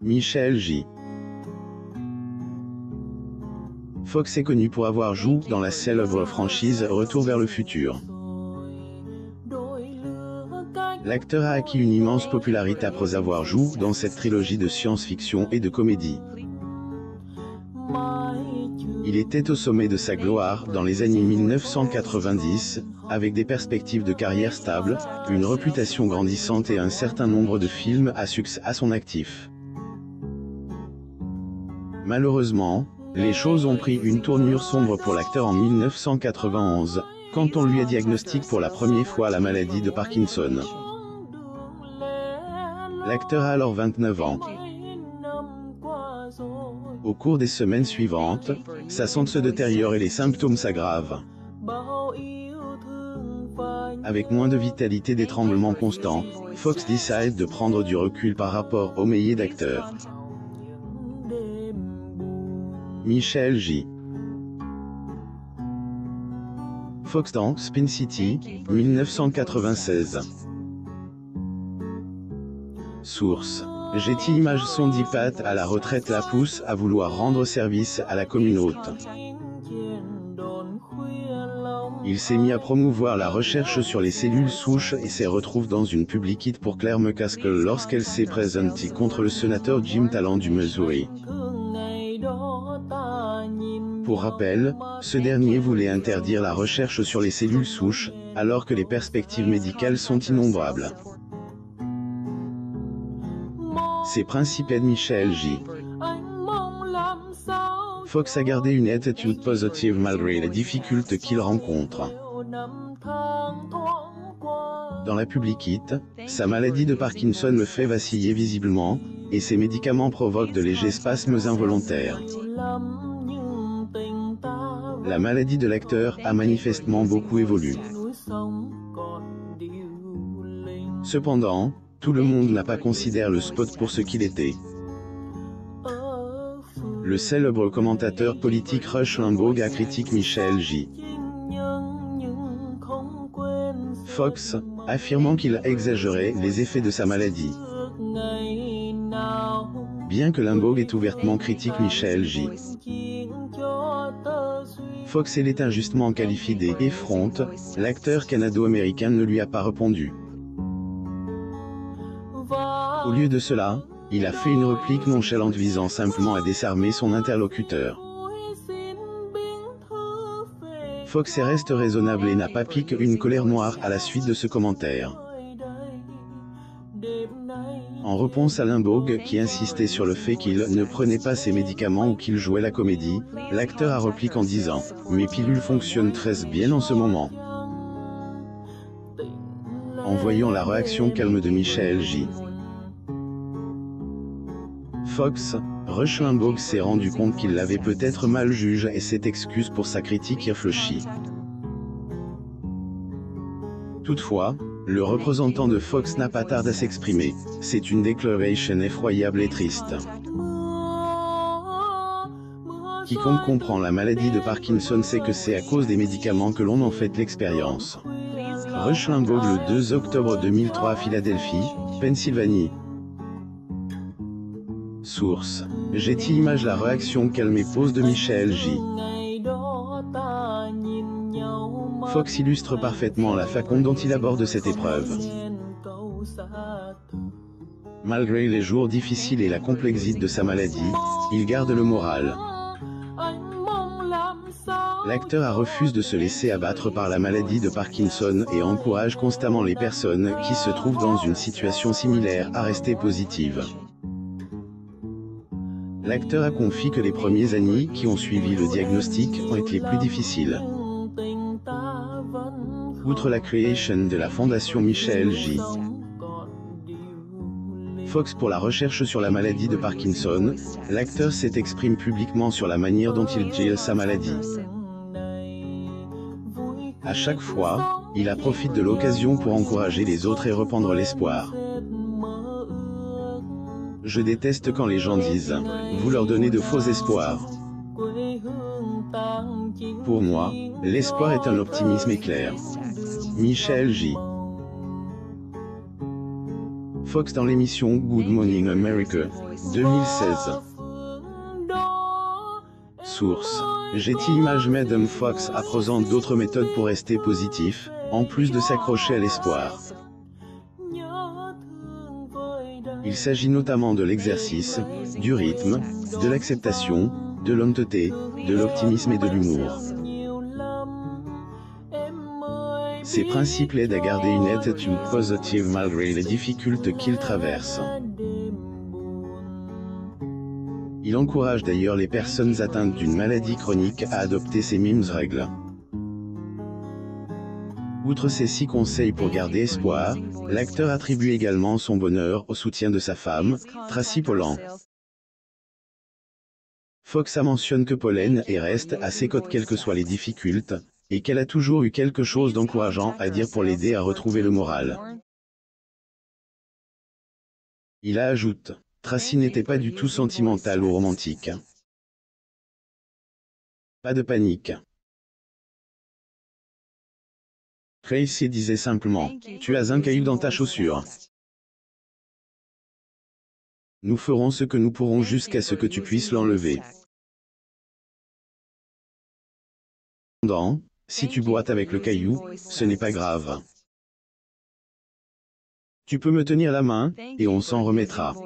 Michael J. Fox est connu pour avoir joué dans la célèbre franchise Retour vers le futur. L'acteur a acquis une immense popularité après avoir joué dans cette trilogie de science-fiction et de comédie. Il était au sommet de sa gloire dans les années 1990, avec des perspectives de carrière stable, une réputation grandissante et un certain nombre de films à succès à son actif. Malheureusement, les choses ont pris une tournure sombre pour l'acteur en 1991, quand on lui a diagnostiqué pour la première fois la maladie de Parkinson. L'acteur a alors 29 ans. Au cours des semaines suivantes, sa santé se détériore et les symptômes s'aggravent. Avec moins de vitalité et des tremblements constants, Fox décide de prendre du recul par rapport au métier d'acteur. Michael J. Fox dans Spin City, 1996. Source. Getty Images. Son dipate à la retraite la pousse à vouloir rendre service à la communauté. Il s'est mis à promouvoir la recherche sur les cellules souches et se retrouve dans une publicité pour Claire McCaskill lorsqu'elle s'est présentée contre le sénateur Jim Talent du Missouri. Pour rappel, ce dernier voulait interdire la recherche sur les cellules souches, alors que les perspectives médicales sont innombrables. Ses principes de Michael J. Fox a gardé une attitude positive malgré les difficultés qu'il rencontre. Dans la publicité, sa maladie de Parkinson le fait vaciller visiblement, et ses médicaments provoquent de légers spasmes involontaires. La maladie de l'acteur a manifestement beaucoup évolué. Cependant, tout le monde n'a pas considéré le spot pour ce qu'il était. Le célèbre commentateur politique Rush Limbaugh a critiqué Michael J. Fox, affirmant qu'il exagérait les effets de sa maladie. Bien que Limbaugh ait ouvertement critiqué Michael J. Fox l'ait injustement qualifié d'effronte, l'acteur canado-américain ne lui a pas répondu. Au lieu de cela, il a fait une réplique nonchalante visant simplement à désarmer son interlocuteur. Fox reste raisonnable et n'a pas piqué une colère noire à la suite de ce commentaire. En réponse à Limbaugh qui insistait sur le fait qu'il ne prenait pas ses médicaments ou qu'il jouait la comédie, l'acteur a répliqué en disant « Mes pilules fonctionnent très bien en ce moment ». En voyant la réaction calme de Michael J. Fox, Rush Limbaugh s'est rendu compte qu'il l'avait peut-être mal jugé et s'est excuse pour sa critique irréfléchie. Toutefois, le représentant de Fox n'a pas tardé à s'exprimer. C'est une déclaration effroyable et triste. Quiconque comprend la maladie de Parkinson sait que c'est à cause des médicaments que l'on en fait l'expérience. Rush Limbaugh le 2 octobre 2003 à Philadelphie, Pennsylvanie. Source. Getty Images. La réaction calme et pose de Michael J. Fox illustre parfaitement la façon dont il aborde cette épreuve. Malgré les jours difficiles et la complexité de sa maladie, il garde le moral. L'acteur a refusé de se laisser abattre par la maladie de Parkinson et encourage constamment les personnes qui se trouvent dans une situation similaire à rester positives. L'acteur a confié que les premières années qui ont suivi le diagnostic ont été les plus difficiles. Outre la création de la fondation Michael J. Fox pour la recherche sur la maladie de Parkinson, l'acteur s'est exprimé publiquement sur la manière dont il gère sa maladie. À chaque fois, il a profité de l'occasion pour encourager les autres et répandre l'espoir. Je déteste quand les gens disent « vous leur donnez de faux espoirs ». Pour moi, l'espoir est un optimisme éclair. Michael J. Fox dans l'émission Good Morning America, 2016. Source: Getty Images. Madame Fox présente d'autres méthodes pour rester positif, en plus de s'accrocher à l'espoir. Il s'agit notamment de l'exercice, du rythme, de l'acceptation, de l'honnêteté, de l'optimisme et de l'humour. Ces principes l'aident à garder une attitude positive malgré les difficultés qu'il traverse. Il encourage d'ailleurs les personnes atteintes d'une maladie chronique à adopter ces mêmes règles. Outre ces 6 conseils pour garder espoir, l'acteur attribue également son bonheur au soutien de sa femme, Tracy Pollan. Fox mentionne que Pollan reste à ses côtés quelles que soient les difficultés, et qu'elle a toujours eu quelque chose d'encourageant à dire pour l'aider à retrouver le moral. Il ajoute: Tracy n'était pas du tout sentimentale ou romantique. Pas de panique. Tracy disait simplement: tu as un caillou dans ta chaussure. Nous ferons ce que nous pourrons jusqu'à ce que tu puisses l'enlever. Cependant, si tu boites avec le caillou, ce n'est pas grave. Tu peux me tenir la main, et on s'en remettra.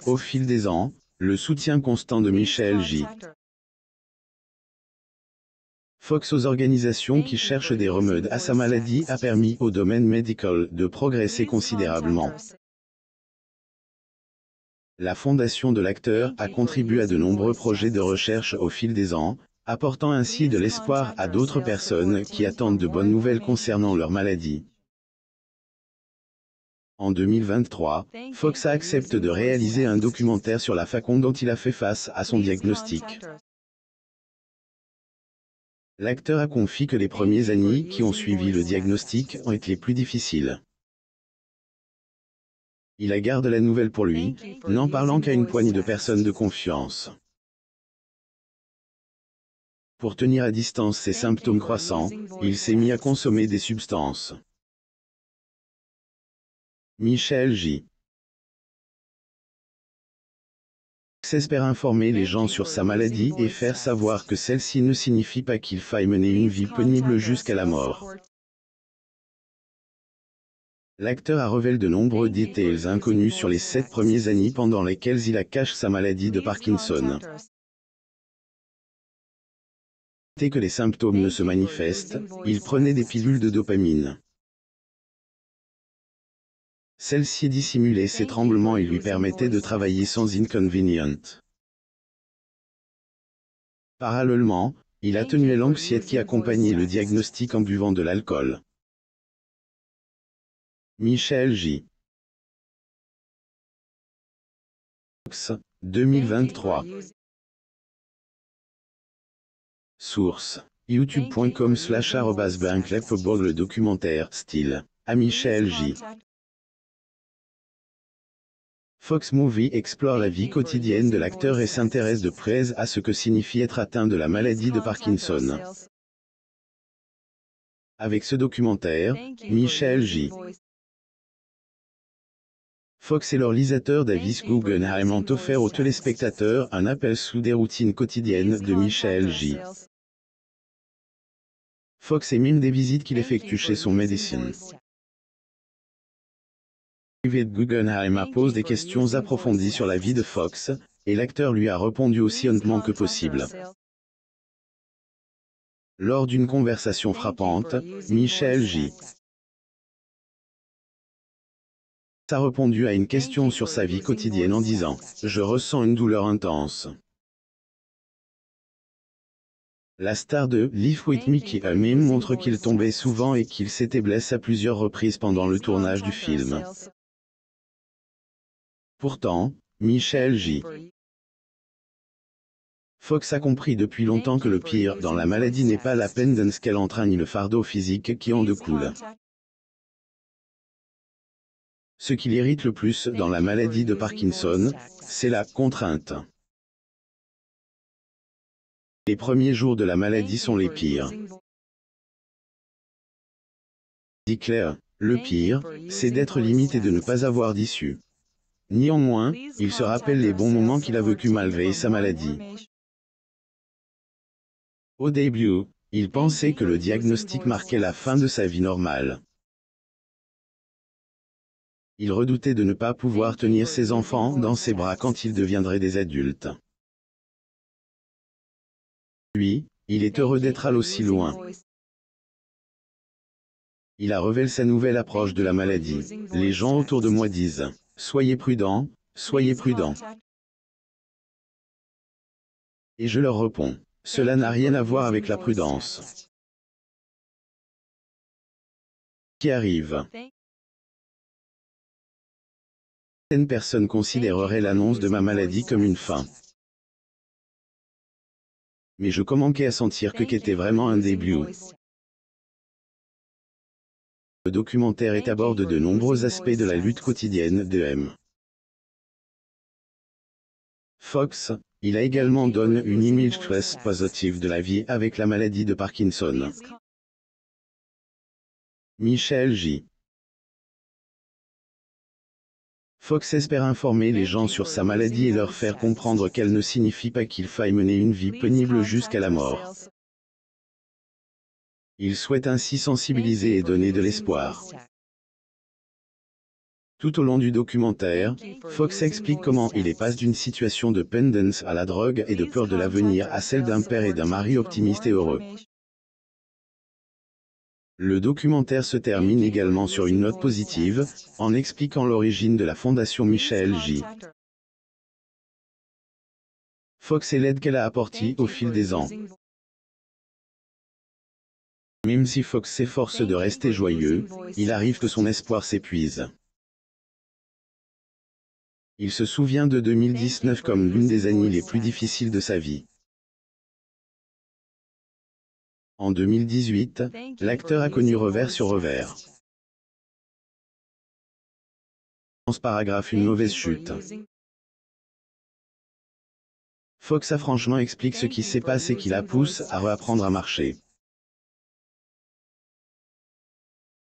Au fil des ans, le soutien constant de Michael J. Fox aux organisations qui cherchent des remèdes à sa maladie a permis au domaine médical de progresser considérablement. La fondation de l'acteur a contribué à de nombreux projets de recherche au fil des ans, apportant ainsi de l'espoir à d'autres personnes qui attendent de bonnes nouvelles concernant leur maladie. En 2023, Fox accepte de réaliser un documentaire sur la façon dont il a fait face à son diagnostic. L'acteur a confié que les premières années qui ont suivi le diagnostic ont été les plus difficiles. Il a gardé la nouvelle pour lui, n'en parlant qu'à une poignée de personnes de confiance. Pour tenir à distance ses symptômes croissants, il s'est mis à consommer des substances. Michael J. Fox espère informer les gens sur sa maladie et faire savoir que celle-ci ne signifie pas qu'il faille mener une vie pénible jusqu'à la mort. L'acteur a révélé de nombreux détails inconnus sur les 7 premières années pendant lesquelles il a caché sa maladie de Parkinson. Dès que les symptômes ne se manifestent, il prenait des pilules de dopamine. Celle-ci dissimulait ses tremblements et lui permettait de travailler sans inconvénient. Parallèlement, il atténuait l'anxiété qui accompagnait le diagnostic en buvant de l'alcool. Michael J. Fox, 2023. Source: youtube.com/@banklefobog. Le documentaire style à Michael J. Fox Movie explore la vie quotidienne de l'acteur et s'intéresse de près à ce que signifie être atteint de la maladie de Parkinson. Avec ce documentaire, Michael J. Fox et le réalisateur David Guggenheim ont offert aux téléspectateurs un aperçu des routines quotidiennes de Michael J. Fox et même des visites qu'il effectue chez son médecin. David Guggenheim a posé des questions approfondies sur la vie de Fox, et l'acteur lui a répondu aussi honnêtement que possible. Lors d'une conversation frappante, Michael J. a répondu à une question sur sa vie quotidienne en disant: « Je ressens une douleur intense. » La star de Live With Mickey elle-même montre qu'il tombait souvent et qu'il s'était blessé à plusieurs reprises pendant le tournage du film. Pourtant, Michael J. Fox a compris depuis longtemps que le pire dans la maladie n'est pas la dépendance qu'elle entraîne ni le fardeau physique qui en découle. Ce qui l'irrite le plus dans la maladie de Parkinson, c'est la contrainte. Les premiers jours de la maladie sont les pires. Dit Claire, Le pire, c'est d'être limite et de ne pas avoir d'issue. Néanmoins, il se rappelle les bons moments qu'il a vécus malgré sa maladie. Au début, il pensait que le diagnostic marquait la fin de sa vie normale. Il redoutait de ne pas pouvoir tenir ses enfants dans ses bras quand ils deviendraient des adultes. Lui, il est heureux d'être allé aussi loin. Il a révélé sa nouvelle approche de la maladie. Les gens autour de moi disent « Soyez prudents, soyez prudents ». Et je leur réponds « Cela n'a rien à voir avec la prudence. » Qui arrive. Certaines personnes considéreraient l'annonce de ma maladie comme une fin. Mais je commençais à sentir que qu'était vraiment un début. Le documentaire est aborde de nombreux aspects de la lutte quotidienne de M. Fox, il a également donné une image très positive de la vie avec la maladie de Parkinson. Michel J. Fox espère informer les gens sur sa maladie et leur faire comprendre qu'elle ne signifie pas qu'il faille mener une vie pénible jusqu'à la mort. Il souhaite ainsi sensibiliser et donner de l'espoir. Tout au long du documentaire, Fox explique comment il passe d'une situation de dépendance à la drogue et de peur de l'avenir à celle d'un père et d'un mari optimiste et heureux. Le documentaire se termine également sur une note positive, en expliquant l'origine de la fondation Michel J. Fox et l'aide qu'elle a apportée au fil des ans. Même si Fox s'efforce de rester joyeux, il arrive que son espoir s'épuise. Il se souvient de 2019 comme l'une des années les plus difficiles de sa vie. En 2018, l'acteur a connu revers sur revers. Dans ce paragraphe, une mauvaise chute. Fox a franchement expliqué ce qui s'est passé et qui la pousse à réapprendre à marcher.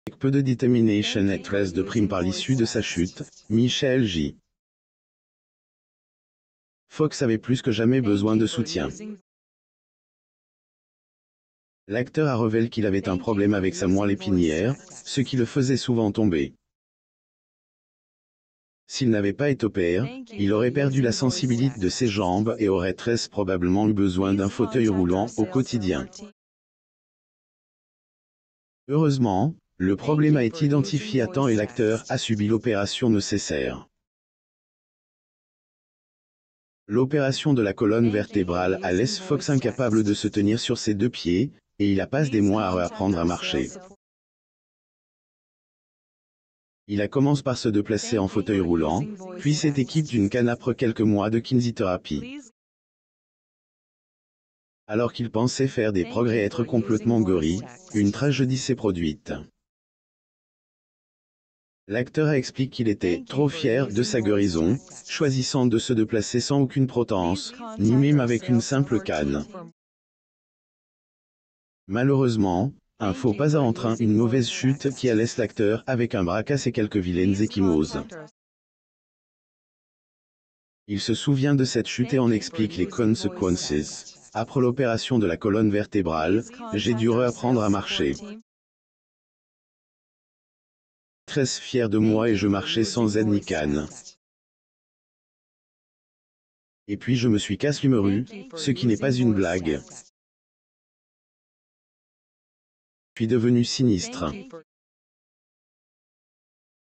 Avec peu de détermination et 13 de prime par l'issue de sa chute, Michel J. Fox avait plus que jamais besoin de soutien. L'acteur a révélé qu'il avait un problème avec sa moelle épinière, ce qui le faisait souvent tomber. S'il n'avait pas été opéré, il aurait perdu la sensibilité de ses jambes et aurait très probablement eu besoin d'un fauteuil roulant au quotidien. Heureusement, le problème a été identifié à temps et l'acteur a subi l'opération nécessaire. L'opération de la colonne vertébrale a laissé Fox incapable de se tenir sur ses deux pieds, et il a passé des mois à réapprendre à marcher. Il a commencé par se déplacer en fauteuil roulant, puis s'est équipé d'une canne après quelques mois de kinésithérapie. Alors qu'il pensait faire des progrès et être complètement guéri, une tragédie s'est produite. L'acteur a expliqué qu'il était trop fier de sa guérison, choisissant de se déplacer sans aucune prothèse, ni même avec une simple canne. Malheureusement, un faux pas a entraîné une mauvaise chute qui a laissé l'acteur avec un bras cassé et quelques vilaines ecchymoses. Il se souvient de cette chute et en explique les conséquences. Après l'opération de la colonne vertébrale, j'ai dû réapprendre à marcher. Très fier de moi et je marchais sans aide ni canne. Et puis je me suis cassé l'humérus, ce qui n'est pas une blague. Je suis devenu sinistre.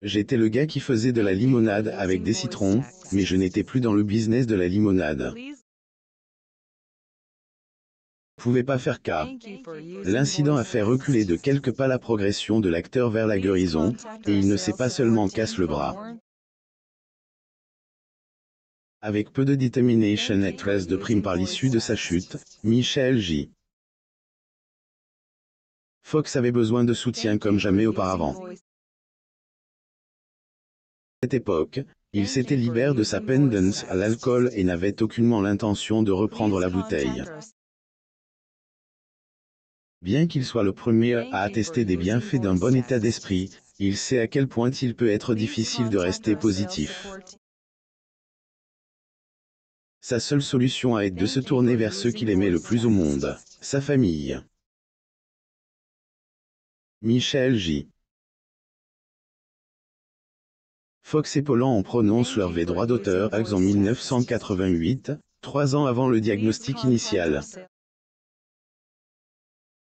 J'étais le gars qui faisait de la limonade avec des citrons, mais je n'étais plus dans le business de la limonade. Je ne pouvais pas faire cas. L'incident a fait reculer de quelques pas la progression de l'acteur vers la guérison, et il ne s'est pas seulement cassé le bras. Avec peu de détermination et 13 de prime par l'issue de sa chute, Michel J. Fox avait besoin de soutien comme jamais auparavant. À cette époque, il s'était libéré de sa dépendance à l'alcool et n'avait aucunement l'intention de reprendre la bouteille. Bien qu'il soit le premier à attester des bienfaits d'un bon état d'esprit, il sait à quel point il peut être difficile de rester positif. Sa seule solution a été de se tourner vers ceux qu'il aimait le plus au monde, sa famille. Michael J. Fox et Pollan prononcent leur droit d'auteur en 1988, 3 ans avant le diagnostic initial.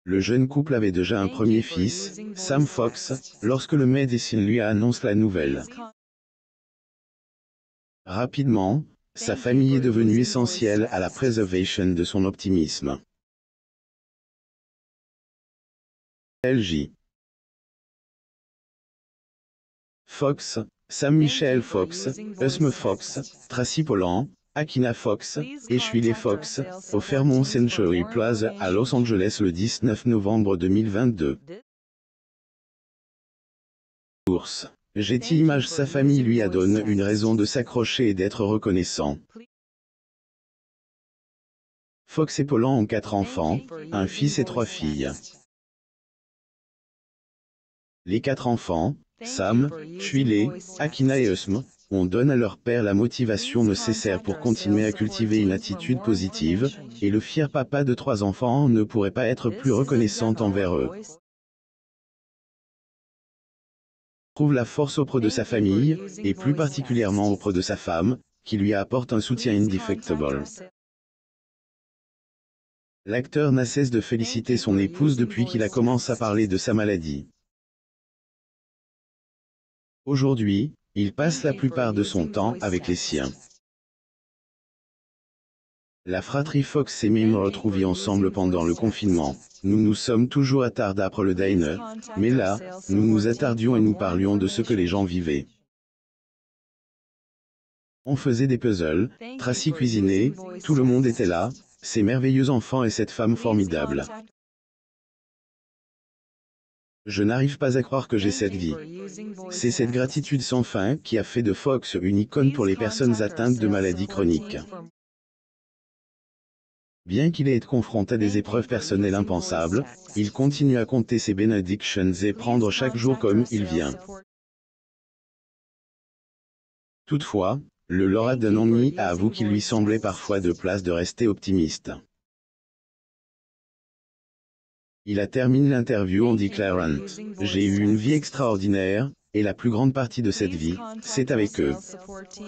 Le jeune couple avait déjà un premier fils, Sam Fox, lorsque le médecin lui annonce la nouvelle. Rapidement, sa famille est devenue essentielle à la préservation de son optimisme. LJ. Fox, Sam Michael Fox, Usme Fox, Tracy Pollan, Akina Fox, et Shirley Fox, au Fairmont Century Plaza à Los Angeles le 19 novembre 2022. Source. Getty Images. Sa famille lui donne une raison de s'accrocher et d'être reconnaissant. Fox et Pollan ont 4 enfants, un fils et 3 filles. Les 4 enfants, Sam, Shirley, Akina et Usme, on donne à leur père la motivation nécessaire pour continuer à cultiver une attitude positive, et le fier papa de 3 enfants ne pourrait pas être plus reconnaissant envers eux. Trouve la force auprès de sa famille, et plus particulièrement auprès de sa femme, qui lui apporte un soutien indéfectible. L'acteur n'a cesse de féliciter son épouse depuis qu'il a commencé à parler de sa maladie. Aujourd'hui, il passe la plupart de son temps avec les siens. La fratrie Fox s'est même retrouvée ensemble pendant le confinement. Nous nous sommes toujours attardés après le dîner, mais là, nous nous attardions et nous parlions de ce que les gens vivaient. On faisait des puzzles, Tracy cuisinait, tout le monde était là, ces merveilleux enfants et cette femme formidable. Je n'arrive pas à croire que j'ai cette vie. C'est cette gratitude sans fin qui a fait de Fox une icône pour les personnes atteintes de maladies chroniques. Bien qu'il ait été confronté à des épreuves personnelles impensables, il continue à compter ses bénédictions et prendre chaque jour comme il vient. Toutefois, le lauréat d'un Emmy avoue qu'il lui semblait parfois de place de rester optimiste. Il a terminé l'interview en déclarant « J'ai eu une vie extraordinaire, et la plus grande partie de cette vie, c'est avec eux.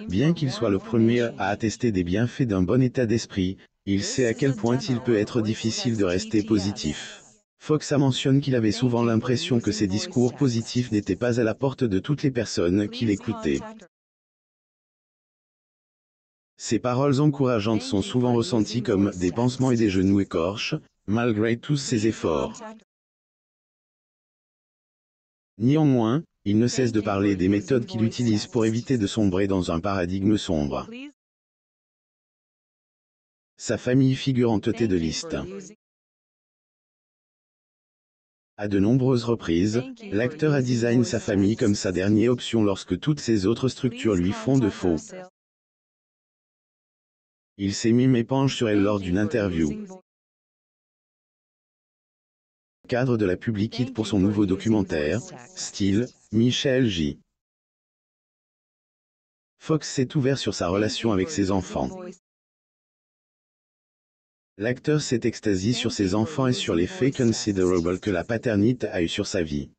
Bien qu'il soit le premier à attester des bienfaits d'un bon état d'esprit, il sait à quel point il peut être difficile de rester positif. » Fox a mentionné qu'il avait souvent l'impression que ses discours positifs n'étaient pas à la porte de toutes les personnes qui l'écoutaient. Ces paroles encourageantes sont souvent ressenties comme des pansements et des genoux écorches, malgré tous ses efforts. Néanmoins, il ne cesse de parler des méthodes qu'il utilise pour éviter de sombrer dans un paradigme sombre. Sa famille figure en tête de liste. À de nombreuses reprises, l'acteur a designé sa famille comme sa dernière option lorsque toutes ses autres structures lui font défaut. Il s'est même épanché sur elle lors d'une interview. Cadre de la Public It pour son nouveau documentaire, Style, Michael J. Fox s'est ouvert sur sa relation avec ses enfants. L'acteur s'est extasié sur ses enfants et sur l'effet considerable que la paternité a eu sur sa vie.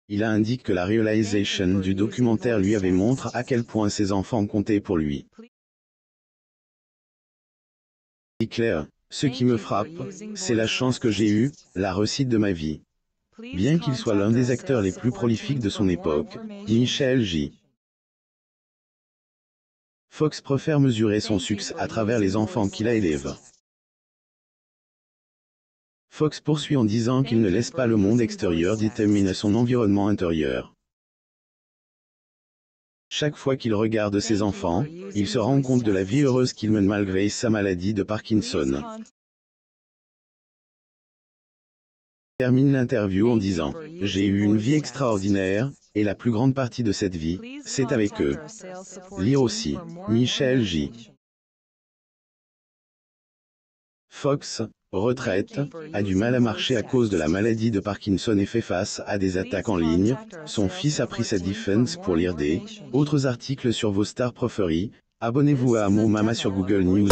Il a indiqué que la réalisation du documentaire lui avait montré à quel point ses enfants comptaient pour lui. C'est clair, ce qui me frappe, c'est la chance que j'ai eue, la réussite de ma vie. Bien qu'il soit l'un des acteurs les plus prolifiques de son époque, Michael J. Fox préfère mesurer son succès à travers les enfants qu'il a élève. Fox poursuit en disant qu'il ne laisse pas le monde extérieur déterminer son environnement intérieur. Chaque fois qu'il regarde ses enfants, il se rend compte de la vie heureuse qu'il mène malgré sa maladie de Parkinson. Termine l'interview en disant « J'ai eu une vie extraordinaire, et la plus grande partie de cette vie, c'est avec eux. » Lire aussi, Michael J. Fox, retraite, a du mal à marcher à cause de la maladie de Parkinson et fait face à des attaques en ligne. Son fils a pris sa défense pour lire des autres articles sur vos stars préférées. Abonnez-vous à Mon Mama sur Google News.